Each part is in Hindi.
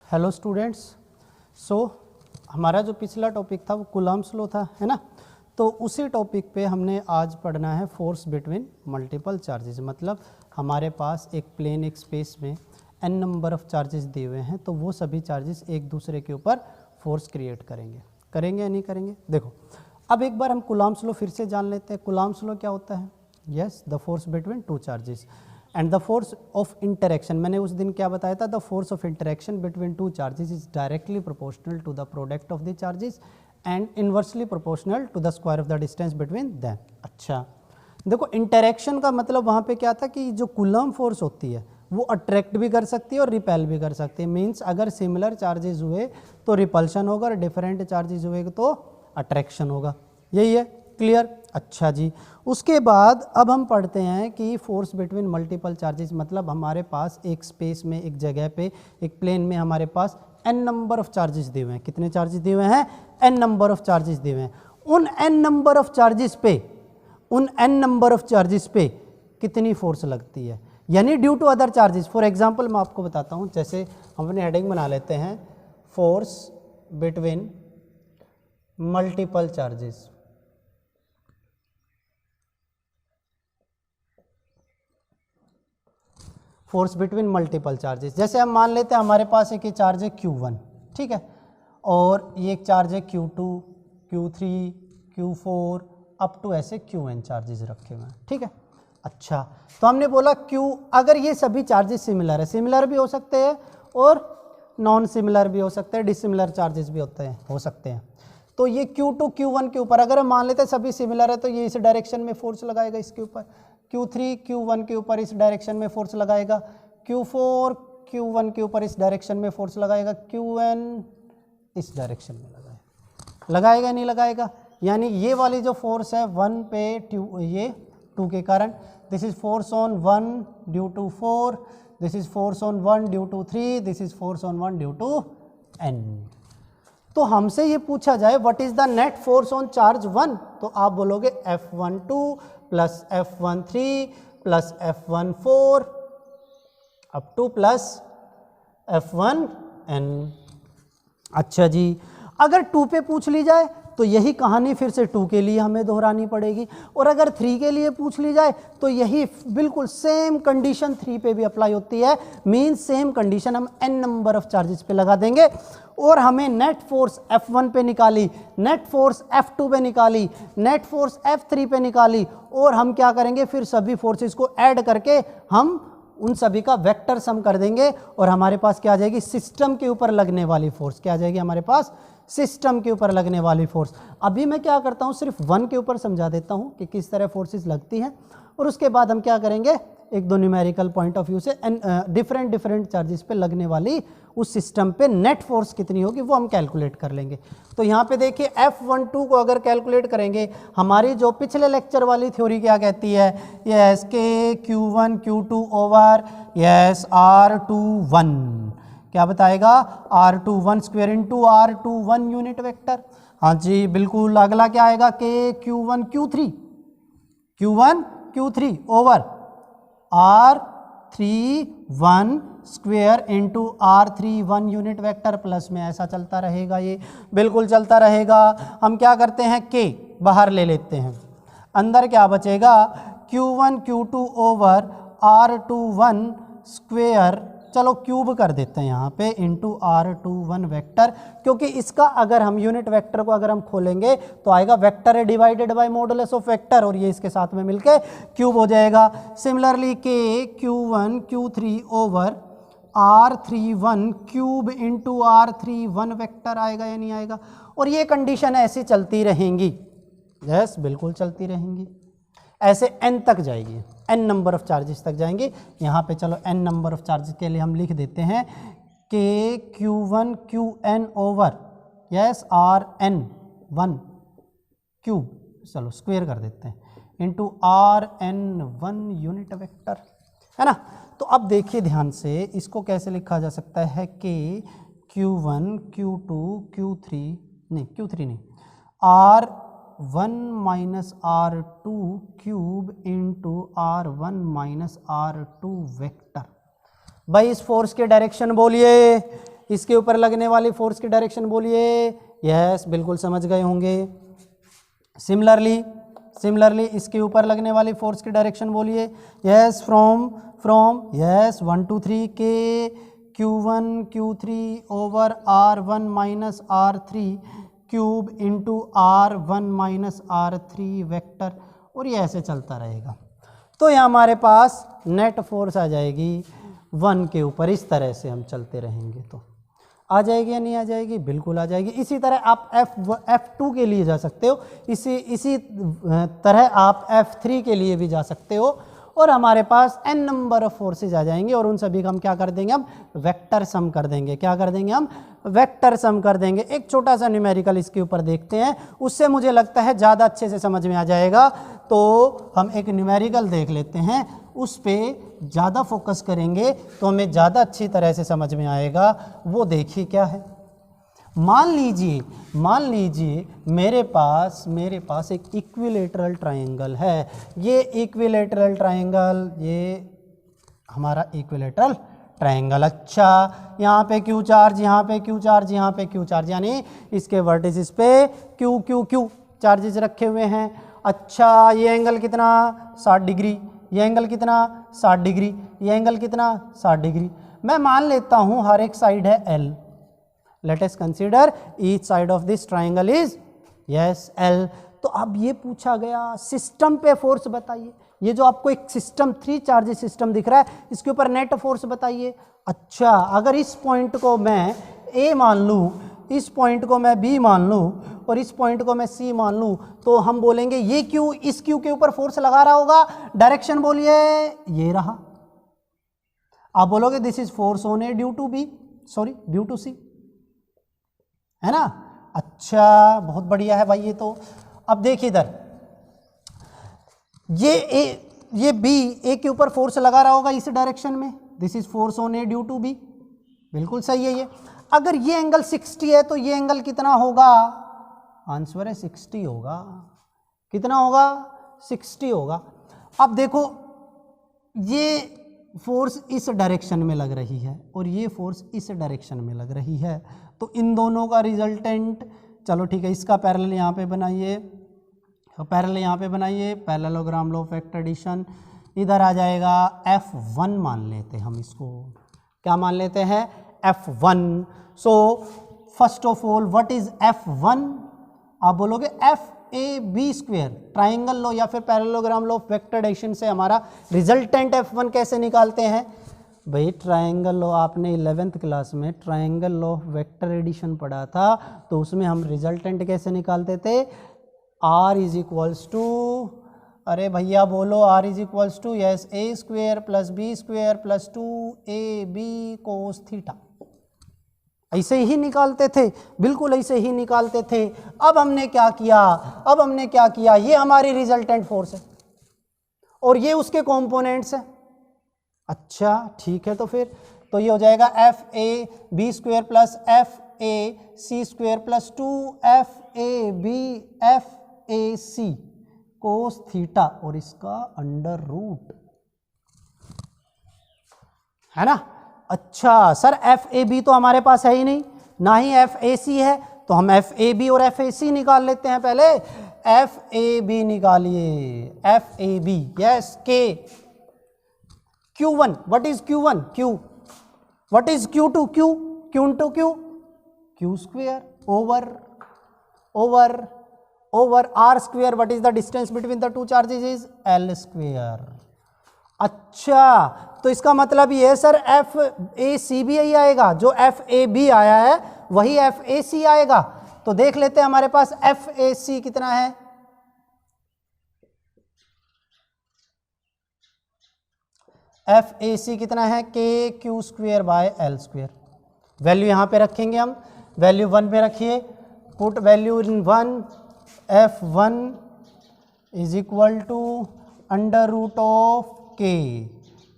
Hello students. सो हमारा जो पिछला टॉपिक था वो कूलम्ब्स लॉ था, है ना। तो उसी टॉपिक पे हमने आज पढ़ना है फोर्स बिटवीन मल्टीपल चार्जेस। मतलब हमारे पास एक प्लेन एक स्पेस में n नंबर ऑफ चार्जेस दिए हुए हैं, तो वो सभी चार्जेस एक दूसरे के ऊपर फोर्स क्रिएट करेंगे या नहीं करेंगे। देखो अब एक बार हम कूलम्ब्स लॉ फिर से जान लेते हैं। कूलम्ब्स लॉ क्या होता है? Yes, the force between two charges and the force of interaction. मैंने उस दिन क्या बताया था? The force of interaction between two charges is directly proportional to the product of the charges and inversely proportional to the square of the distance between them. अच्छा देखो, इंटरेक्शन का मतलब वहाँ पे क्या था कि जो कूलम्ब फोर्स होती है वो अट्रैक्ट भी कर सकती है और रिपेल भी कर सकती है। मीन्स अगर सिमिलर चार्जेस हुए तो रिपल्शन होगा और डिफरेंट चार्जेस हुए तो अट्रैक्शन होगा। यही है, क्लियर? अच्छा जी, उसके बाद अब हम पढ़ते हैं कि फोर्स बिटवीन मल्टीपल चार्जेस। मतलब हमारे पास एक स्पेस में, एक जगह पे, एक प्लेन में हमारे पास n नंबर ऑफ चार्जेस दिए हुए हैं। कितने चार्जेस दिए हुए हैं? n नंबर ऑफ चार्जेस दिए हुए हैं। उन n नंबर ऑफ चार्जेस पे कितनी फोर्स लगती है, यानी due to other charges. For example मैं आपको बताता हूँ, जैसे हम अपने हेडिंग बना लेते हैं force between multiple charges. Force between multiple charges, जैसे हम मान लेते हैं हमारे पास एक ये चार्ज है Q1, ठीक है, और ये एक चार्ज है Q2, Q3, Q4 up to ऐसे Qn चार्जेस रखे हुए हैं, ठीक है। अच्छा, तो हमने बोला Q, अगर ये सभी चार्जेस सिमिलर है, सिमिलर भी हो सकते हैं और नॉन सिमिलर भी हो सकते हैं, डिसिमिलर चार्जेस भी हो सकते हैं। तो ये Q2 Q1 के ऊपर अगर हम मान लेते हैं सभी सिमिलर है, तो ये इस डायरेक्शन में फोर्स लगाएगा इसके ऊपर। Q3 Q1 के ऊपर इस डायरेक्शन में फोर्स लगाएगा। Q4 Q1 के ऊपर इस डायरेक्शन में फोर्स लगाएगा। Qn इस डायरेक्शन में लगाएगा नहीं लगाएगा। यानी ये वाली जो फोर्स है 1 पे ये 2 के कारण, this is force on 1 due to 4, this is force on 1 due to 3, this is force on 1 due to n। तो हमसे ये पूछा जाए what is the net force on charge 1, तो आप बोलोगे F12 plus F13 plus F14 up to plus F1n। अच्छा जी, अगर 2 पे पूछ ली जाए तो यही कहानी फिर से 2 के लिए हमें दोहरानी पड़ेगी, और अगर 3 के लिए पूछ ली जाए तो यही बिल्कुल सेम कंडीशन 3 पे भी अप्लाई होती है। मीन्स सेम कंडीशन हम n नंबर ऑफ चार्जेस पे लगा देंगे और हमें नेट फोर्स F1 पे निकाली, नेट फोर्स F2 पे निकाली, नेट फोर्स F3 पे निकाली, और हम क्या करेंगे फिर सभी फोर्सेस को ऐड करके हम उन सभी का वेक्टर सम कर देंगे और हमारे पास क्या आ जाएगी? सिस्टम के ऊपर लगने वाली फोर्स। क्या आ जाएगी हमारे पास? सिस्टम के ऊपर लगने वाली फोर्स। अभी मैं क्या करता हूँ, सिर्फ 1 के ऊपर समझा देता हूँ कि किस तरह फोर्सेस लगती हैं, और उसके बाद हम क्या करेंगे, एक दो न्यूमेरिकल पॉइंट ऑफ व्यू से डिफरेंट चार्जेस पे लगने वाली उस सिस्टम पे नेट फोर्स कितनी होगी वो हम कैलकुलेट कर लेंगे। तो यहाँ पे देखिए F12 को अगर कैलकुलेट करेंगे, हमारी जो पिछले लेक्चर वाली थ्योरी क्या कहती है? Yes, K Q1 Q2 over yes R21, क्या बताएगा? R21 square into R21 unit vector. हाँ जी बिल्कुल, अगला क्या आएगा? K Q1 Q3 over R31 square into R31 unit vector, plus में ऐसा चलता रहेगा, ये बिल्कुल चलता रहेगा। हम क्या करते हैं, K बाहर ले लेते हैं, अंदर क्या बचेगा? Q1 Q2 over R21 square, चलो क्यूब कर देते हैं यहाँ पे, इंटू R21 वेक्टर, क्योंकि इसका अगर हम यूनिट वेक्टर को अगर हम खोलेंगे तो आएगा वेक्टर है divided by modulus of vector, और ये इसके साथ में मिलके क्यूब हो जाएगा। Similarly K Q1 Q3 over R31 cube into R31 vector आएगा या नहीं आएगा? और ये कंडीशन ऐसी चलती रहेंगी। यस बिल्कुल चलती रहेंगी, ऐसे n तक जाएगी, n नंबर ऑफ चार्जेस तक जाएंगे। यहाँ पे चलो n नंबर ऑफ चार्जेस के लिए हम लिख देते हैं K Q1 Qn over yes Rn1 cube, चलो स्क्वायर कर देते हैं, इंटू Rn1 यूनिट वेक्टर, है ना। तो अब देखिए ध्यान से, इसको कैसे लिखा जा सकता है? K Q1 Q2 Q3 नहीं, R1 minus R2 cube into R1 minus R2 vector. भाई इस फोर्स के डायरेक्शन बोलिए, इसके ऊपर लगने वाली फोर्स की डायरेक्शन बोलिए। यस, बिल्कुल समझ गए होंगे। सिमिलरली इसके ऊपर लगने वाली फोर्स की डायरेक्शन बोलिए। यस, फ्रॉम यस 1 2 3 के Q1 Q3 over R1 minus R3 cube into R1 minus R3 vector, और ये ऐसे चलता रहेगा। तो ये हमारे पास नेट फोर्स आ जाएगी 1 के ऊपर। इस तरह से हम चलते रहेंगे तो आ जाएगी या नहीं आ जाएगी? बिल्कुल आ जाएगी। इसी तरह आप F2 के लिए जा सकते हो, इसी तरह आप F3 के लिए भी जा सकते हो, और हमारे पास n नंबर ऑफ फोर्सेज आ जाएंगे, और उन सभी का हम क्या कर देंगे? हम वेक्टर सम कर देंगे। क्या कर देंगे? हम वेक्टर सम कर देंगे। एक छोटा सा न्यूमेरिकल इसके ऊपर देखते हैं, उससे मुझे लगता है ज़्यादा अच्छे से समझ में आ जाएगा। तो हम एक न्यूमेरिकल देख लेते हैं, उस पर ज़्यादा फोकस करेंगे तो हमें ज़्यादा अच्छी तरह से समझ में आएगा। वो देखिए क्या है। मान लीजिए मेरे पास एक इक्विलेटरल ट्रायंगल है। ये इक्विलेटरल ट्रायंगल, ये हमारा इक्विलेटरल ट्रायंगल। अच्छा, यहाँ पे Q चार्ज, यहाँ पे Q चार्ज, यहाँ पे Q चार्ज, यानी इसके वर्टिसेस पे Q चार्जेस रखे हुए हैं। अच्छा, ये एंगल कितना? 60 डिग्री। ये एंगल कितना? 60 डिग्री। ये एंगल कितना? 60 डिग्री। मैं मान लेता हूँ हर एक साइड है L। Let us consider each side of this triangle is yes L। तो अब ये पूछा गया सिस्टम पे फोर्स बताइए। ये जो आपको एक सिस्टम 3 चार्जेस सिस्टम दिख रहा है, इसके ऊपर नेट फोर्स बताइए। अच्छा, अगर इस पॉइंट को मैं A मान लूँ, इस पॉइंट को मैं B मान लूँ, और इस पॉइंट को मैं C मान लूँ, तो हम बोलेंगे ये Q इस Q के ऊपर फोर्स लगा रहा होगा। डायरेक्शन बोलिए, ये रहा। आप बोलोगे this is force on A due to C, है ना? अच्छा, बहुत बढ़िया है भाई। ये तो अब देखिए इधर, ये B A के ऊपर फोर्स लगा रहा होगा इस डायरेक्शन में। This is force on A due to B। बिल्कुल सही है ये। अगर ये एंगल 60 है तो ये एंगल कितना होगा? आंसर है 60 होगा। कितना होगा? 60 होगा। अब देखो, ये फोर्स इस डायरेक्शन में लग रही है और ये फोर्स इस डायरेक्शन में लग रही है, तो इन दोनों का रिजल्टेंट, चलो ठीक है, इसका पैरेलल यहाँ पे बनाइए, पैरेललोग्राम लो वेक्टर एडिशन। इधर आ जाएगा F1 मान लेते हैं हम इसको। क्या मान लेते हैं? F1। So first of all what is F1? आप बोलोगे FAB स्क्वायर। ट्राइंगल लो या फिर पैरेललोग्राम लो वेक्टर एडिशन से हमारा रिजल्टेंट F1 कैसे निकालते हैं? भाई ट्रायंगल लॉ आपने 11th क्लास में ट्रायंगल लॉ वेक्टर एडिशन पढ़ा था, तो उसमें हम रिजल्टेंट कैसे निकालते थे? R इज इक्वल्स टू, अरे भैया बोलो, R is equals to yes A square plus B square plus 2AB cos theta. ऐसे ही निकालते थे, बिल्कुल ऐसे ही निकालते थे। अब हमने क्या किया? ये हमारी रिजल्टेंट फोर्स है और ये उसके कॉम्पोनेंट्स हैं। अच्छा ठीक है, तो फिर तो ये हो जाएगा FAB square plus FAC square plus 2FAB FAC cos theta, और इसका अंडर रूट, है ना? अच्छा सर, FAB तो हमारे पास है ही नहीं, ना ही FAC है, तो हम FAB और FAC निकाल लेते हैं। पहले FAB निकालिए, FAB yes K Q1, what is Q1? Q. What is Q2? Q into Q, Q square over R square. What is the distance between the two charges? Is L square. अच्छा, तो इसका मतलब ये है सर FAC भी यही आएगा, जो FAB आया है वही FAC आएगा। तो देख लेते हैं हमारे पास FAC कितना है। FAC कितना है? KQ square by L square. Value यहाँ पे रखेंगे हम, वैल्यू 1 पे रखिए, put value in 1, F1 is equal to under root of K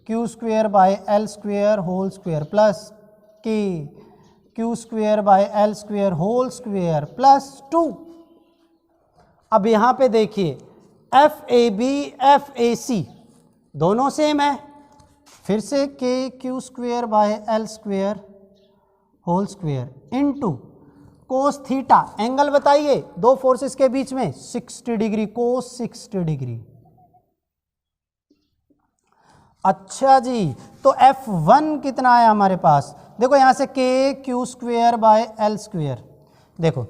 Q square by L square whole square plus K Q square by L square whole square plus 2। अब यहाँ पे देखिए FAB FAC दोनों सेम है, फिर से KQ square by L square whole square into cos theta, angle बताइए दो फोर्सेस के बीच में 60 डिग्री, कोस 60 डिग्री। अच्छा जी, तो F1 कितना है हमारे पास, देखो यहां से के Q square by L square, देखो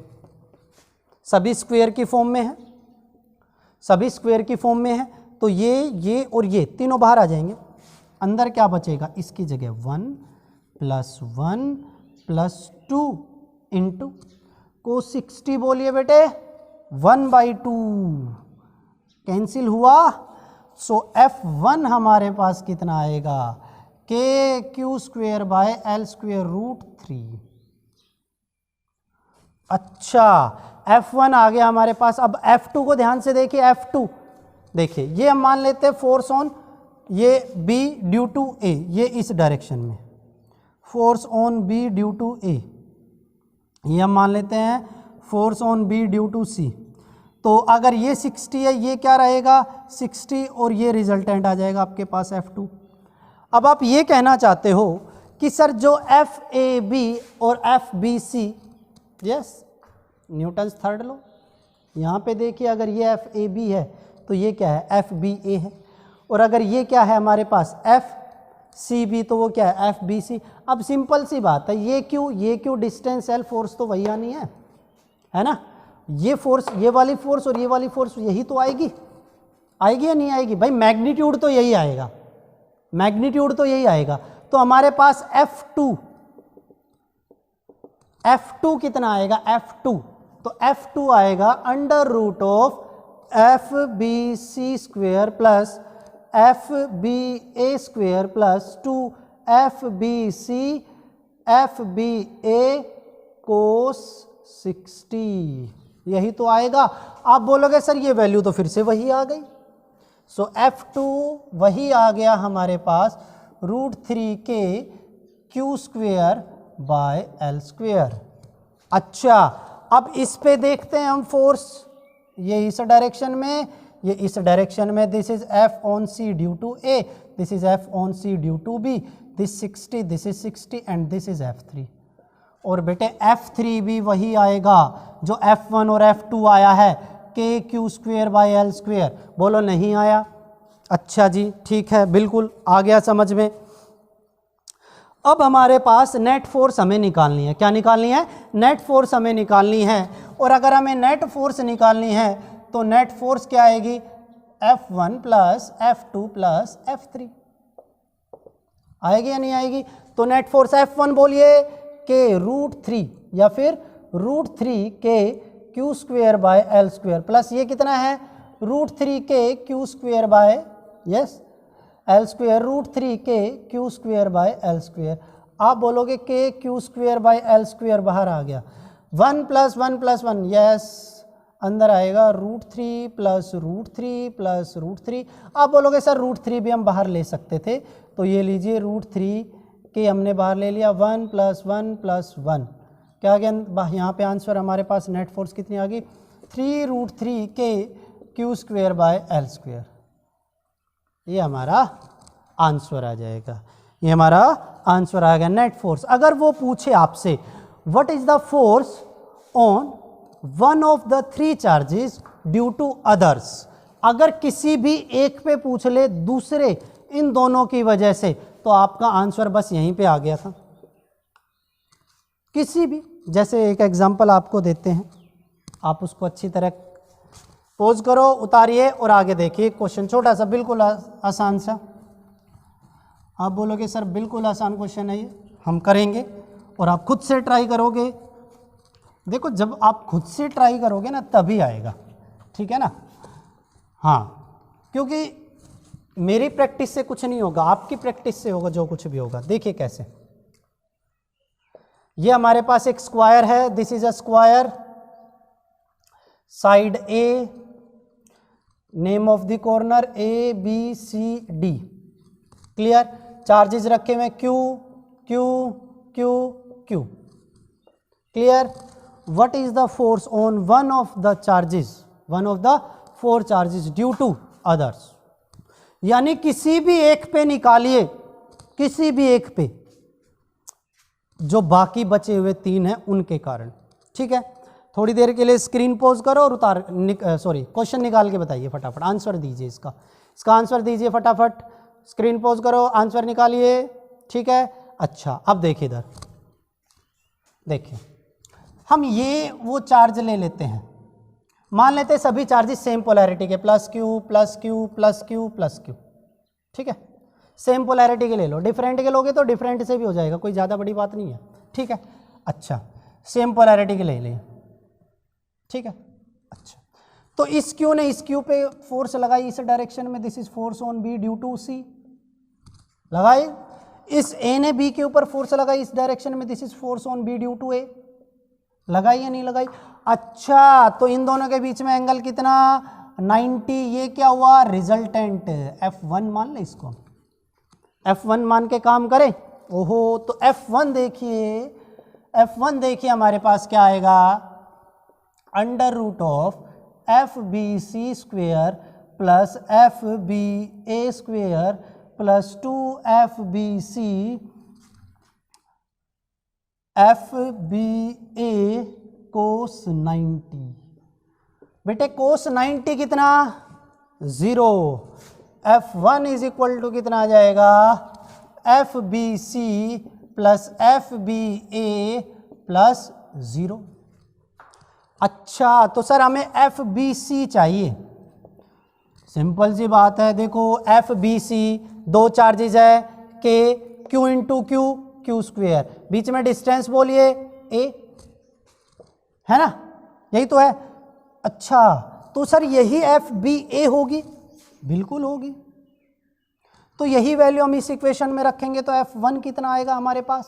सभी स्क्वेयर की फॉर्म में है, सभी स्क्वेयर की फॉर्म में है, तो ये और ये तीनों बाहर आ जाएंगे, अंदर क्या बचेगा, इसकी जगह 1 + 1 + 2 इंटू को 60 बोलिए बेटे 1/2 कैंसिल हुआ। सो F1 हमारे पास कितना आएगा, K Q square by L square √3। अच्छा, F1 आ गया हमारे पास। अब F2 को ध्यान से देखिए, F2 देखिए, ये हम मान लेते हैं फोर्स ऑन ये B ड्यू टू A, ये इस डायरेक्शन में force on B due to A, ये हम मान लेते हैं force on B due to C। तो अगर ये 60 है, ये क्या रहेगा 60, और ये रिजल्टेंट आ जाएगा आपके पास F2। अब आप ये कहना चाहते हो कि सर जो FAB और FBC, yes Newton's third law, यहाँ पे देखिए अगर ये FAB है तो ये क्या है FBA है, और अगर ये क्या है हमारे पास FCB तो वो क्या है FBC। अब सिंपल सी बात है, ये क्यों डिस्टेंस L, फोर्स तो वही आनी है ना, ये फोर्स, ये वाली फोर्स और ये वाली फोर्स यही तो आएगी या नहीं आएगी भाई, मैग्नीट्यूड तो यही आएगा, मैग्नीट्यूड तो यही आएगा। तो हमारे पास F2 कितना आएगा, F2 तो F2 आएगा √of FBC square plus FBA square plus 2 FBC FBA cos 60, यही तो आएगा। आप बोलोगे सर ये वैल्यू तो फिर से वही आ गई। सो F2 वही आ गया हमारे पास √3 के Q square by L square. अच्छा, अब इस पे देखते हैं हम फोर्स, ये इस डायरेक्शन में, ये इस डायरेक्शन में, this is F on C due to A, this is F on C due to B, this 60, this is 60 and this is F3। और बेटे F3 भी वही आएगा जो F1 और F2 आया है, K Q square by L square. बोलो नहीं आया। अच्छा जी ठीक है, बिल्कुल आ गया समझ में। अब हमारे पास नेट फोर्स हमें निकालनी है, क्या निकालनी है, नेट फोर्स हमें निकालनी है। और अगर हमें नेट फोर्स निकालनी है तो नेट फोर्स क्या आएगी, F1 + F2 + F3 आएगी या नहीं आएगी। तो नेट फोर्स F1 बोलिए के √3 या फिर √3 के Q square by L square plus ये कितना है √3 के Q square bye yes L square, √3 के Q square by L square. आप बोलोगे K Q square by L square बाहर आ गया, 1 + 1 + 1 यस अंदर आएगा √3 + √3 + √3। आप बोलोगे सर √3 भी हम बाहर ले सकते थे, तो ये लीजिए √3 के हमने बाहर ले लिया, 1 + 1 + 1 क्या आ गया यहाँ पे आंसर हमारे पास नेट फोर्स कितनी आ गई 3√3 के Q square by L square. ये हमारा आंसर आ जाएगा, ये हमारा आंसर आएगा नेट फोर्स। अगर वो पूछे आपसे what is the force on one of the 3 charges due to others, अगर किसी भी एक पे पूछ ले दूसरे इन दोनों की वजह से, तो आपका आंसर बस यहीं पे आ गया था। किसी भी, जैसे एक एग्जांपल आपको देते हैं, आप उसको अच्छी तरह पोज करो, उतारिए और आगे देखिए क्वेश्चन छोटा सा बिल्कुल आसान सा। आप बोलोगे सर बिल्कुल आसान क्वेश्चन है ये, हम करेंगे और आप खुद से ट्राई करोगे। देखो जब आप खुद से ट्राई करोगे ना तभी आएगा, ठीक है ना। हाँ, क्योंकि मेरी प्रैक्टिस से कुछ नहीं होगा, आपकी प्रैक्टिस से होगा जो कुछ भी होगा। देखिए कैसे, ये हमारे पास एक स्क्वायर है, this is a square, side A, name of the corner ABCD, clear. Charges रखे हुए Q Q Q Q, clear. What is the force on one of the charges, one of the 4 charges due to others, यानी किसी भी एक पे निकालिए, किसी भी एक पे, जो बाकी बचे हुए 3 हैं उनके कारण। ठीक है, थोड़ी देर के लिए स्क्रीन पॉज करो और क्वेश्चन निकाल के बताइए फटाफट, आंसर दीजिए इसका आंसर दीजिए फटाफट, स्क्रीन पॉज करो, आंसर निकालिए। ठीक है, अच्छा अब देखिए इधर, देखिए हम ये वो चार्ज ले लेते हैं, मान लेते हैं सभी चार्जेस सेम पोलैरिटी के, plus Q plus Q plus Q plus Q. ठीक है, सेम पोलैरिटी के ले लो, डिफरेंट के लोगे तो डिफरेंट से भी हो जाएगा, कोई ज़्यादा बड़ी बात नहीं है। ठीक है, अच्छा सेम पोलैरिटी के ले लें। ठीक है, अच्छा तो इस क्यू ने इस क्यू पे फोर्स लगाई इस डायरेक्शन में, this is force on B due to C, लगाई। इस ए ने बी के ऊपर फोर्स लगाई इस डायरेक्शन में, this is force on B due to A, लगाई या नहीं लगाई? अच्छा तो इन दोनों के बीच में एंगल कितना? 90। ये क्या हुआ? रिजल्टेंट F1 मान ले इसको, F1 मान के काम करें। ओहो, तो F1 देखिए हमारे पास क्या आएगा, under root of FBC square plus FBA square plus 2FBC FBA cos 90। बेटे कोस 90 कितना? 0। F1 इज इक्वल टू कितना आ जाएगा? FBC plus FBA plus 0। अच्छा तो सर हमें FBC चाहिए, सिंपल सी बात है, देखो FBC दो चार्जेज है, K Q into Q square, बीच में डिस्टेंस बोलिए A, है ना, यही तो है। अच्छा तो सर यही FBA होगी, बिल्कुल होगी, तो यही वैल्यू हम इस इक्वेशन में रखेंगे तो F1 कितना आएगा हमारे पास?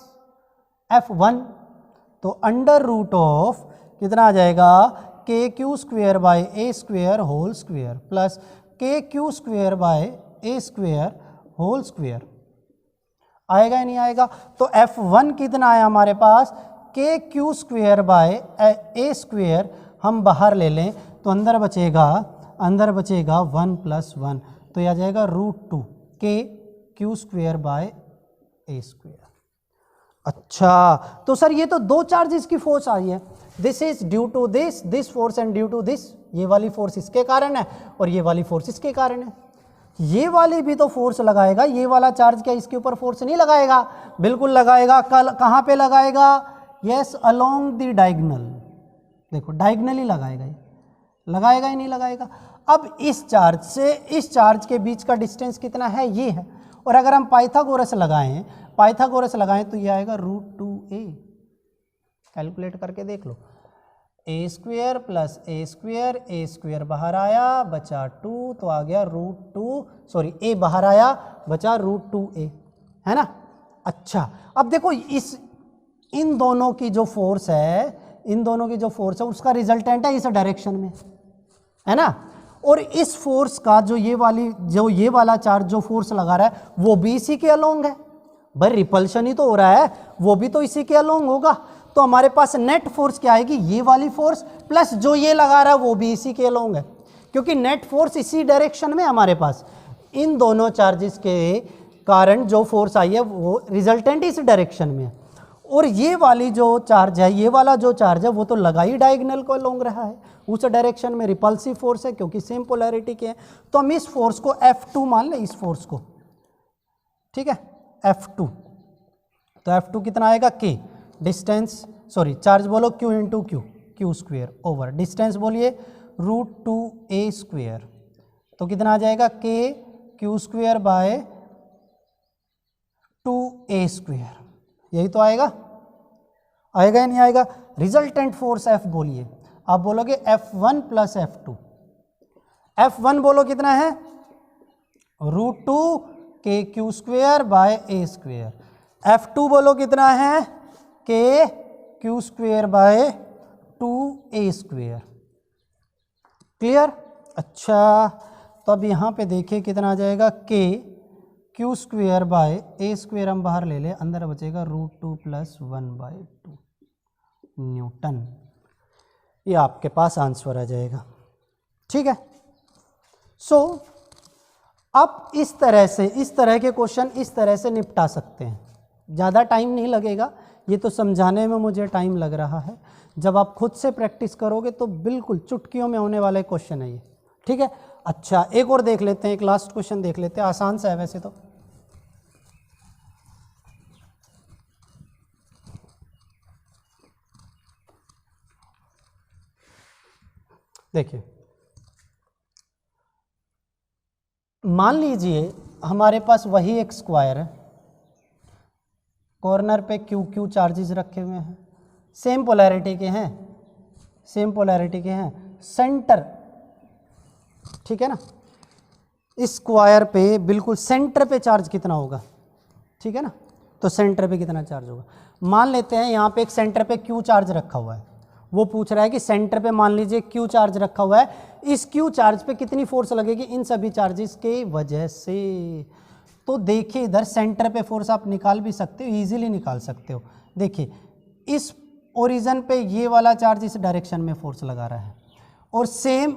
F1 तो अंडर रूट ऑफ कितना आ जाएगा? K Q square by A square whole square plus K Q square by A square whole square, आएगा या नहीं आएगा? तो F1 कितना आया हमारे पास? के Q square by A square हम बाहर ले लें तो अंदर बचेगा 1 प्लस 1, तो यह आ जाएगा √2 के Q square by A square. अच्छा तो सर ये तो दो चार्जेस की फोर्स आई है, this is due to this force and due to this, ये वाली फोर्स इसके कारण है और ये वाली फोर्स इसके कारण है। ये वाली भी तो फोर्स लगाएगा, ये वाला चार्ज क्या इसके ऊपर फोर्स नहीं लगाएगा? बिल्कुल लगाएगा। कहाँ पे लगाएगा? यस, अलोंग द डायगोनल, देखो डायगोनल ही लगाएगा, ये लगाएगा ही नहीं लगाएगा। अब इस चार्ज से इस चार्ज के बीच का डिस्टेंस कितना है? ये है, और अगर हम पाइथागोरस लगाएं तो ये आएगा √2a, कैलकुलेट करके देख लो, ए स्क्वेयर प्लस ए स्क्वेयर बाहर आया बचा 2, तो आ गया ए बाहर आया बचा √2a, है ना। अच्छा अब देखो इन दोनों की जो फोर्स है उसका रिजल्टेंट है इस डायरेक्शन में, है ना, और इस फोर्स का जो ये वाला चार्ज जो फोर्स लगा रहा है वो भी इसी के अलोंग है। भाई रिपल्शन ही तो हो रहा है, वो भी तो इसी के अलोंग होगा, तो हमारे पास नेट फोर्स क्या आएगी? ये वाली फोर्स प्लस जो ये लगा रहा है वो भी इसी के अलोंग है, क्योंकि नेट फोर्स इसी डायरेक्शन में हमारे पास, इन दोनों चार्जेस के कारण जो फोर्स आई है वो रिजल्टेंट इस डायरेक्शन में है, और ये वाली जो चार्ज है, ये वाला जो चार्ज है वो तो लगा ही डायगोनल को अलोंग रहा है, उस डायरेक्शन में रिपल्सिव फोर्स है क्योंकि सेम पोलैरिटी के हैं। तो हम इस फोर्स को F2 मान लें, इस फोर्स को, ठीक है, F2, तो F2 कितना आएगा? K चार्ज बोलो Q into Q square over distance बोलिए √2a स्क्वेयर, तो कितना आ जाएगा? K Q square bye 2a square, यही तो आएगा या नहीं आएगा? रिजल्टेंट फोर्स F बोलिए, आप बोलोगे F1 प्लस F2, F1 बोलो कितना है? √2 के Q square by A square, F2 बोलो कितना है? K Q square bye 2a square, clear? अच्छा तो अब यहाँ पे देखिए कितना आ जाएगा? K Q square by A square हम बाहर ले लें, अंदर बचेगा √2 प्लस 1/2 न्यूटन, ये आपके पास आंसर आ जाएगा, ठीक है। सो अब इस तरह के क्वेश्चन इस तरह से निपटा सकते हैं, ज़्यादा टाइम नहीं लगेगा, ये तो समझाने में मुझे टाइम लग रहा है। जब आप खुद से प्रैक्टिस करोगे तो बिल्कुल चुटकियों में होने वाले क्वेश्चन है ये, ठीक है। अच्छा, एक और देख लेते हैं, एक लास्ट क्वेश्चन देख लेते हैं, आसान सा है वैसे तो। देखिए, मान लीजिए हमारे पास वही एक स्क्वायर है, कॉर्नर पे क्यू क्यू चार्जेस रखे हुए हैं, सेम पोलैरिटी के हैं, सेम पोलैरिटी के हैं, सेंटर, ठीक है ना, इस स्क्वायर पे बिल्कुल सेंटर पे चार्ज कितना होगा, ठीक है ना, तो सेंटर पे कितना चार्ज होगा। मान लेते हैं यहाँ पे एक सेंटर पे क्यू चार्ज रखा हुआ है, वो पूछ रहा है कि सेंटर पे मान लीजिए क्यू चार्ज रखा हुआ है, इस क्यू चार्ज पे कितनी फोर्स लगेगी इन सभी चार्जेस के वजह से। तो देखिए इधर सेंटर पे फोर्स आप निकाल भी सकते हो, इजीली निकाल सकते हो। देखिए इस ओरिजिन पे ये वाला चार्ज इस डायरेक्शन में फोर्स लगा रहा है, और सेम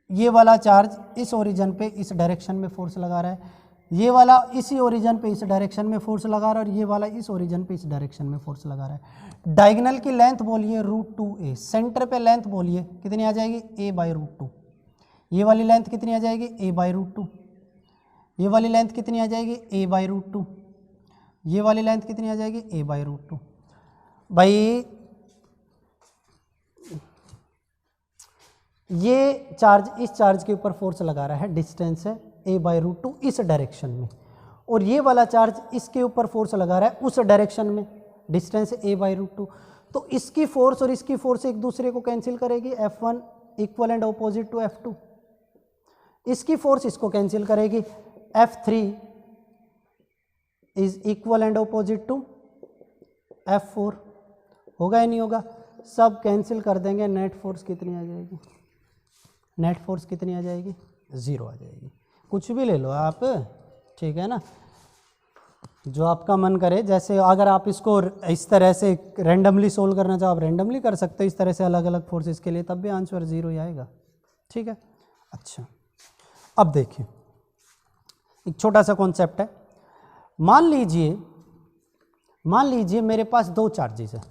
ये वाला चार्ज इस ओरिजिन पे इस डायरेक्शन में फोर्स लगा रहा है, ये वाला इसी ओरिजिन पे इस डायरेक्शन में फोर्स लगा रहा है, और ये वाला इस ओरिजिन पे इस डायरेक्शन में फोर्स लगा रहा है। डायगोनल की लेंथ बोलिए √2a, सेंटर पे लेंथ बोलिए कितनी आ जाएगी a/√2, ये वाली लेंथ कितनी आ जाएगी a/√2, ये वाली लेंथ कितनी आ जाएगी a/√2, ये वाली लेंथ कितनी आ जाएगी a/√2। भाई ये चार्ज इस चार्ज के ऊपर फोर्स लगा रहा है, डिस्टेंस है a/√2 इस डायरेक्शन में, और ये वाला चार्ज इसके ऊपर फोर्स लगा रहा है उस डायरेक्शन में, डिस्टेंस है a/√2। तो इसकी फोर्स और इसकी फोर्स एक दूसरे को कैंसिल करेगी, F1 equal and opposite to F2, इसकी फोर्स इसको कैंसिल करेगी, F3 is equal and opposite to F4। होगा या नहीं होगा, सब कैंसिल कर देंगे, नेट फोर्स कितनी आ जाएगी, नेट फोर्स कितनी आ जाएगी 0 आ जाएगी। कुछ भी ले लो आप, ठीक है ना, जो आपका मन करे। जैसे अगर आप इसको इस तरह से रैंडमली सोल्व करना चाहो आप रैंडमली कर सकते हो, इस तरह से अलग अलग फोर्सेस के लिए, तब भी आंसर 0 ही आएगा, ठीक है। अच्छा, अब देखिए एक छोटा सा कॉन्सेप्ट है। मान लीजिए मेरे पास दो चार्जेस है,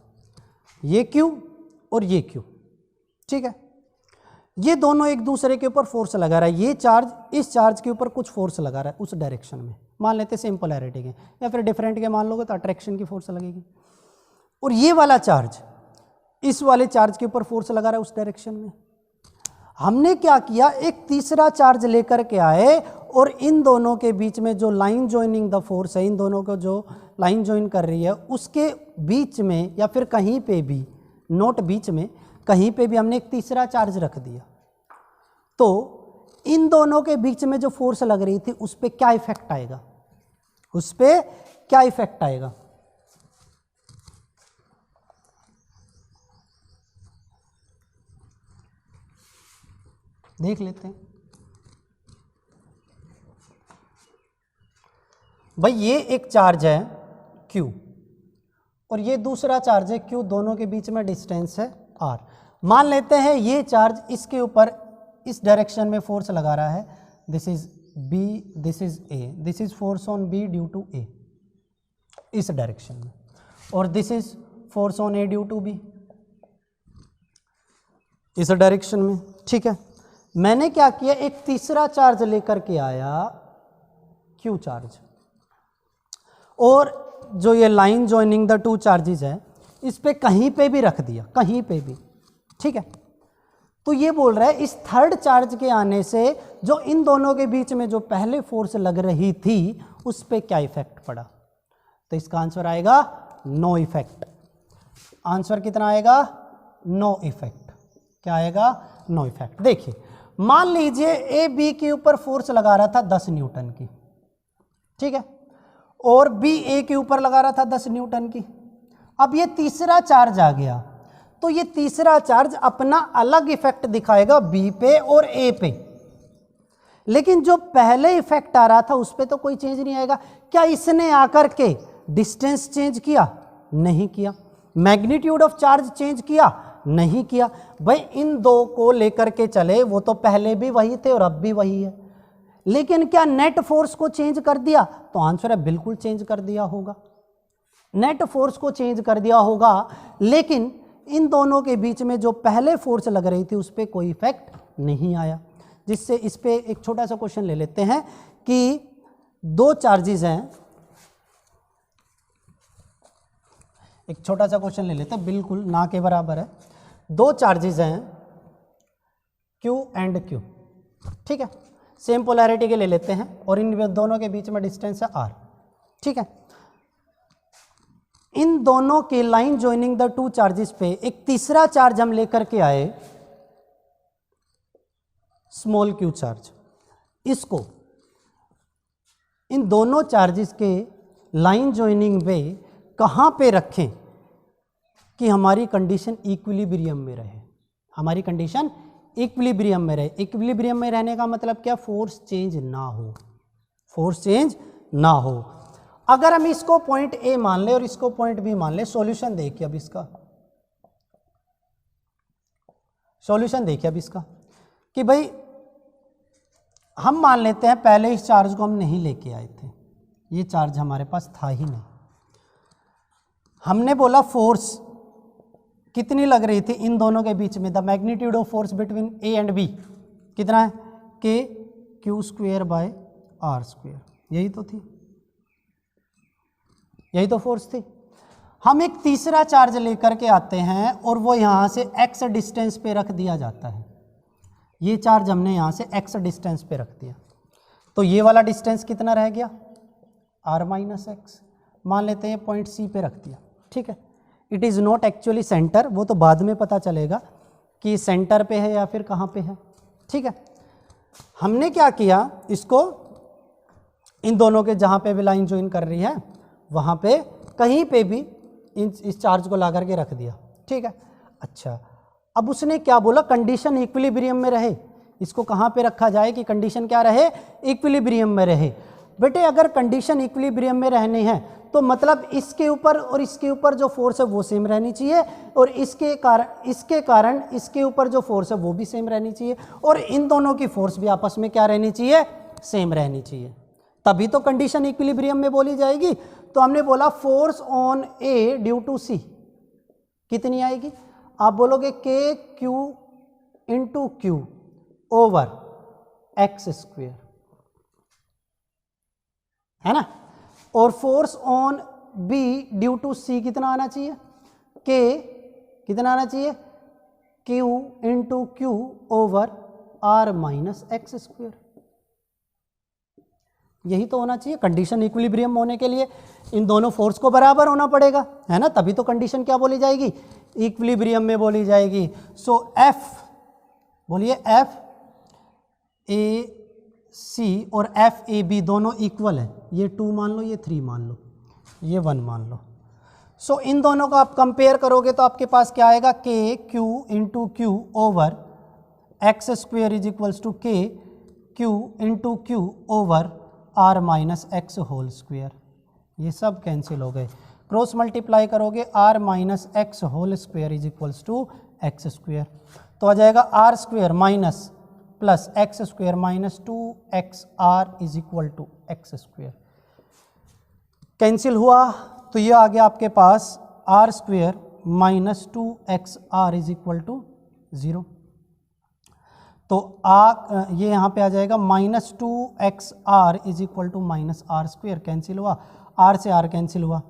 ये Q और ये Q, ठीक है। ये दोनों एक दूसरे के ऊपर फोर्स लगा रहा है, ये चार्ज इस चार्ज के ऊपर कुछ फोर्स लगा रहा है उस डायरेक्शन में, मान लेते सेम पोलैरिटी के, या फिर डिफरेंट के मान लोगे तो अट्रैक्शन की फोर्स लगेगी। और ये वाला चार्ज इस वाले चार्ज के ऊपर फोर्स लगा रहा है उस डायरेक्शन में। हमने क्या किया, एक तीसरा चार्ज लेकर के आए, और इन दोनों के बीच में जो लाइन जॉइनिंग द फोर्स है, इन दोनों को जो लाइन जॉइन कर रही है उसके बीच में, या फिर कहीं पे भी, नोट बीच में, कहीं पे भी हमने एक तीसरा चार्ज रख दिया। तो इन दोनों के बीच में जो फोर्स लग रही थी उस पर क्या इफेक्ट आएगा, उस पर क्या इफेक्ट आएगा, देख लेते हैं। भाई ये एक चार्ज है Q और ये दूसरा चार्ज है Q, दोनों के बीच में डिस्टेंस है R। मान लेते हैं ये चार्ज इसके ऊपर इस डायरेक्शन में फोर्स लगा रहा है, this is B, this is A, this is force on B due to A इस डायरेक्शन में, और this is force on A due to B इस डायरेक्शन में, ठीक है। मैंने क्या किया, एक तीसरा चार्ज लेकर के आया Q चार्ज, और जो ये line joining the two charges है इस पे कहीं पे भी रख दिया, कहीं पे भी, ठीक है। तो ये बोल रहा है इस थर्ड चार्ज के आने से जो इन दोनों के बीच में जो पहले फोर्स लग रही थी उस पे क्या इफेक्ट पड़ा, तो इसका आंसर आएगा नो इफेक्ट। आंसर कितना आएगा, नो इफेक्ट। क्या आएगा, नो इफेक्ट। देखिए मान लीजिए ए बी के ऊपर फोर्स लगा रहा था 10 न्यूटन की, ठीक है, और बी ए के ऊपर लगा रहा था 10 न्यूटन की। अब ये तीसरा चार्ज आ गया, तो ये तीसरा चार्ज अपना अलग इफेक्ट दिखाएगा बी पे और ए पे, लेकिन जो पहले इफेक्ट आ रहा था उस पे तो कोई चेंज नहीं आएगा। क्या इसने आकर के डिस्टेंस चेंज किया, नहीं किया। मैग्नीट्यूड ऑफ चार्ज चेंज किया, नहीं किया। भाई इन दो को लेकर के चले, वो तो पहले भी वही थे और अब भी वही है, लेकिन क्या नेट फोर्स को चेंज कर दिया? तो आंसर है बिल्कुल चेंज कर दिया होगा, नेट फोर्स को चेंज कर दिया होगा, लेकिन इन दोनों के बीच में जो पहले फोर्स लग रही थी उस पर कोई इफेक्ट नहीं आया। जिससे इस पे एक छोटा सा क्वेश्चन ले लेते हैं कि दो चार्जेस हैं, एक छोटा सा क्वेश्चन ले लेते हैं, बिल्कुल ना के बराबर है। दो चार्जेस हैं Q एंड Q, ठीक है, सेम पोलैरिटी के ले लेते हैं और इन दोनों के बीच में डिस्टेंस है R, ठीक है। इन दोनों के line joining the two charges पे एक तीसरा चार्ज हम लेकर के आए, स्मॉल q चार्ज। इसको इन दोनों चार्जेस के लाइन ज्वाइनिंग पे कहाँ पे रखें कि हमारी कंडीशन इक्विलिब्रियम में रहे, हमारी कंडीशन इक्विलिब्रियम में रहे। इक्विलिब्रियम में रहने का मतलब क्या? फोर्स चेंज ना हो, फोर्स चेंज ना हो। अगर हम इसको पॉइंट ए मान ले और इसको पॉइंट बी मान ले, सॉल्यूशन देखिए अब इसका, सॉल्यूशन देखिए अब इसका कि भाई हम मान लेते हैं पहले इस चार्ज को हम नहीं लेके आए थे, ये चार्ज हमारे पास था ही नहीं। हमने बोला फोर्स कितनी लग रही थी इन दोनों के बीच में, the magnitude of force between A and B कितना है? K Q square by R square, यही तो थी, यही तो फोर्स थी। हम एक तीसरा चार्ज लेकर के आते हैं और वो यहाँ से x डिस्टेंस पे रख दिया जाता है। ये चार्ज हमने यहाँ से x डिस्टेंस पे रख दिया, तो ये वाला डिस्टेंस कितना रह गया? r माइनस एक्स, मान लेते हैं पॉइंट C पे रख दिया, ठीक है। It is not actually centre, वो तो बाद में पता चलेगा कि सेंटर पे है या फिर कहाँ पे है, ठीक है। हमने क्या किया, इसको इन दोनों के जहाँ पे भी लाइन ज्वाइन कर रही है वहाँ पे कहीं पे भी इस चार्ज को ला करके रख दिया, ठीक है। अच्छा, अब उसने क्या बोला? कंडीशन इक्विलिब्रियम में रहे। इसको कहाँ पे रखा जाए कि कंडीशन क्या रहे? इक्विलिब्रियम में रहे। बेटे अगर कंडीशन इक्विलिब्रियम में रहनी है तो मतलब इसके ऊपर और इसके ऊपर जो फोर्स है वो सेम रहनी चाहिए, और इसके कारण इसके ऊपर जो फोर्स है वो भी सेम रहनी चाहिए, और इन दोनों की फोर्स भी आपस में क्या रहनी चाहिए? सेम रहनी चाहिए, तभी तो कंडीशन इक्विलिब्रियम में बोली जाएगी। तो हमने बोला force on A due to C कितनी आएगी? आप बोलोगे K Q into Q over X square, है ना। और force on B due to C कितना आना चाहिए? के कितना आना चाहिए? Q into Q over R minus X square, यही तो होना चाहिए। कंडीशन इक्विलिब्रियम होने के लिए इन दोनों फोर्स को बराबर होना पड़ेगा, है ना, तभी तो कंडीशन क्या बोली जाएगी? इक्विलिब्रियम में बोली जाएगी। सो एफ, बोलिए एफ ए सी और एफ ए बी दोनों इक्वल है, ये 2 मान लो, ये 3 मान लो, ये 1 मान लो। सो इन दोनों को आप कंपेयर करोगे तो आपके पास क्या आएगा? K Q into Q over X square is equals to K Q into Q over R minus X whole square. ये सब कैंसिल हो गए, क्रॉस मल्टीप्लाई करोगे R minus X whole square is equals to X square, तो आ जाएगा R square minus plus X square minus 2xr is equal to X square. Cancel हुआ तो ये आ गया आपके पास R square minus 2xr is equal to 0। तो ये यहाँ पे आ जाएगा minus 2xr is equal to minus R square, cancel हुआ, r से r कैंसिल हुआ,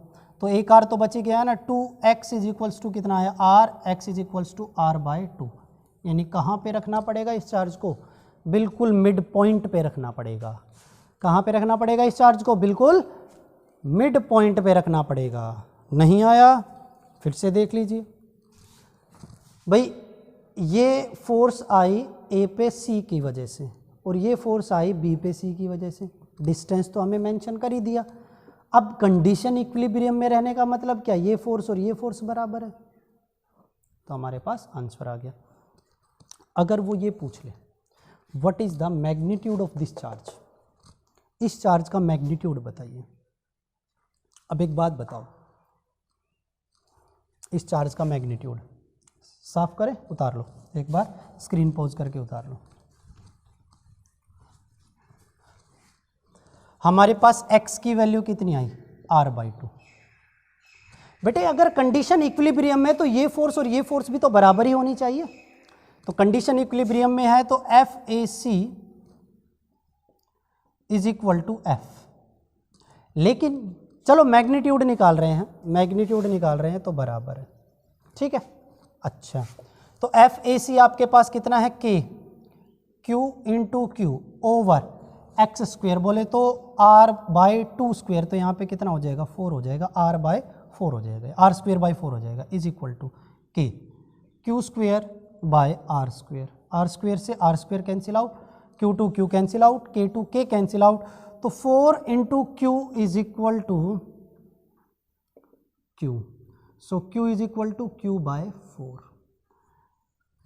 तो एक r तो बची गया ना। 2x इज इक्वल्स टू कितना आया? r, x is equals to r by 2। यानी कहाँ पे रखना पड़ेगा इस चार्ज को? बिल्कुल मिड पॉइंट पे रखना पड़ेगा। कहाँ पे रखना पड़ेगा इस चार्ज को? बिल्कुल मिड पॉइंट पे रखना पड़ेगा। नहीं आया? फिर से देख लीजिए भाई, ये फोर्स आई ए पे सी की वजह से और ये फोर्स आई बी पे सी की वजह से, डिस्टेंस तो हमें मेंशन कर ही दिया। अब कंडीशन इक्विलिब्रियम में रहने का मतलब क्या? ये फोर्स और ये फोर्स बराबर है, तो हमारे पास आंसर आ गया। अगर वो ये पूछ ले what is the magnitude of this charge, इस चार्ज का मैग्नीट्यूड बताइए। अब एक बात बताओ, इस चार्ज का मैग्नीट्यूड साफ करें, उतार लो, एक बार स्क्रीन पॉज करके उतार लो। हमारे पास x की वैल्यू कितनी आई, r/2। बेटे अगर कंडीशन इक्विलिब्रियम में तो ये फोर्स और ये फोर्स भी तो बराबर ही होनी चाहिए। तो कंडीशन इक्विलिब्रियम में है तो FAC is equal to F। लेकिन चलो मैग्नीट्यूड निकाल रहे हैं, तो बराबर है, ठीक है। अच्छा, तो FAC आपके पास कितना है, K Q into Q over X square, बोले तो r/2 स्क्वेयर, तो यहाँ पे कितना हो जाएगा, 4 हो जाएगा, r/4 हो जाएगा, r²/4 हो जाएगा, is equal to K Q square by R square, R square से R square cancel out, Q cancel out, K cancel out, तो 4 into Q is equal to Q, so Q is equal to Q/4।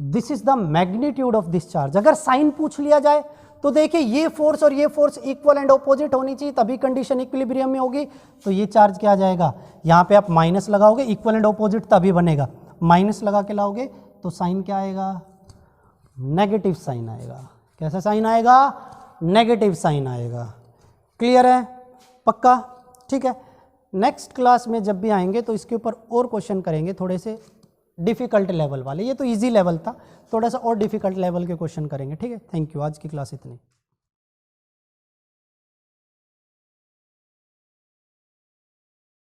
This is the magnitude of this charge. अगर साइन पूछ लिया जाए तो देखिए ये फोर्स और ये फोर्स इक्वल एंड ऑपोजिट होनी चाहिए, तभी कंडीशन इक्विलिब्रियम में होगी। तो ये चार्ज क्या आ जाएगा, यहाँ पे आप माइनस लगाओगे, इक्वल एंड ऑपोजिट तभी बनेगा, माइनस लगा के लाओगे तो साइन क्या आएगा, नेगेटिव साइन आएगा। कैसा साइन आएगा, नेगेटिव साइन आएगा। क्लियर है, पक्का, ठीक है। नेक्स्ट क्लास में जब भी आएंगे तो इसके ऊपर और क्वेश्चन करेंगे, थोड़े से डिफ़िकल्ट लेवल वाले। ये तो इजी लेवल था, थोड़ा सा और डिफ़िकल्ट लेवल के क्वेश्चन करेंगे, ठीक है। थैंक यू, आज की क्लास इतनी।